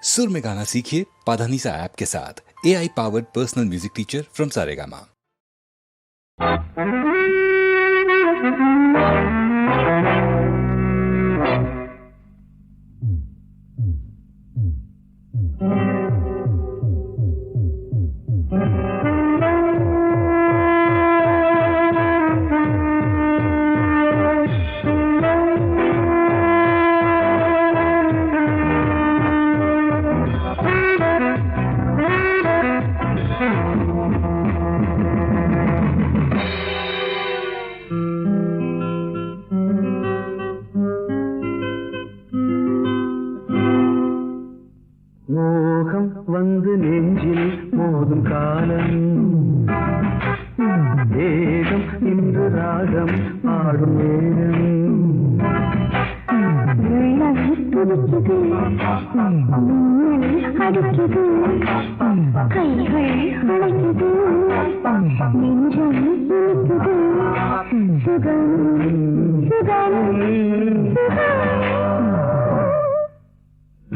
सुर में गाना सीखिए पाधानीसा ऐप के साथ। AI powered personal music teacher from Saregama. மோகம் வந்து நெஞ்சில் மோதும் காலம், வேகம் இன்று ராகம் ஆடும் நேரம். அடிக்குது கைகள் அழைக்குது நெஞ்சம் இனிக்குது சுகம் சுகம்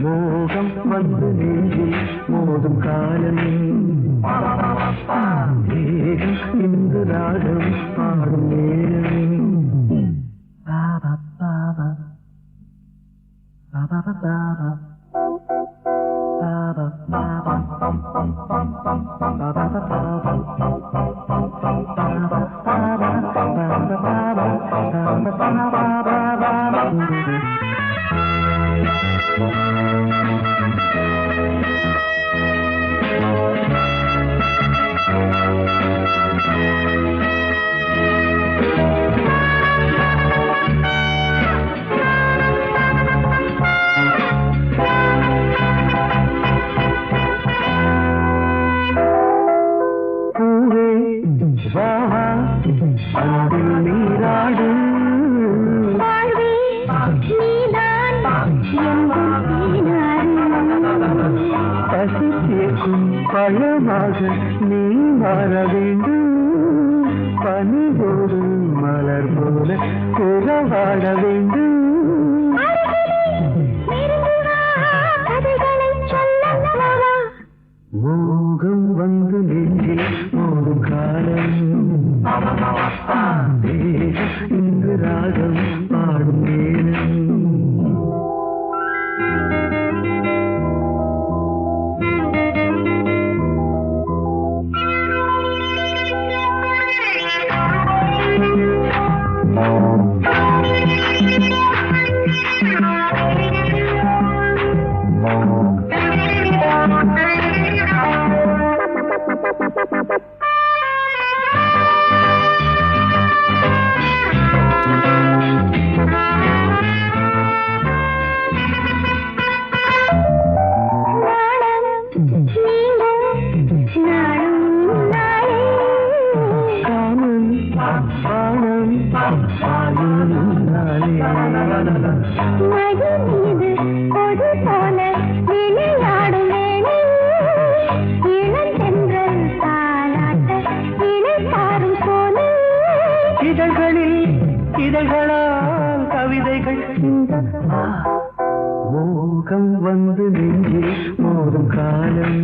மோகம் வந்து நெஞ்சில் மோதும் காலம், வேகம் இன்று ராகம் ஆடும் நேரம். பாபா பாபா பாபா பாபா பழமாக நீ மாற வேண்டும், பனியோடு மலர் போல உறவாட வேண்டும். மோகம் வந்து நெஞ்சில் மோதும் காலம், வேகம் இன்று ராகம் பாடும் நேரம். இதழ்களால் கவிதைகள் மோகம் வந்து நெஞ்சில் மோதும் காலம்,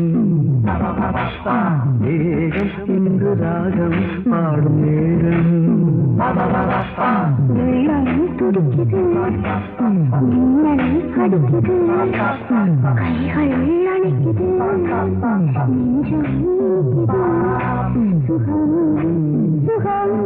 வேகம் இன்று ராகம் பாடும் நேரம். துடிக்குது மின்னல் அடிக்குது கைகள் அணைக்குது நெஞ்சம் இனிக்குது சுகம் சுகம் சுகம்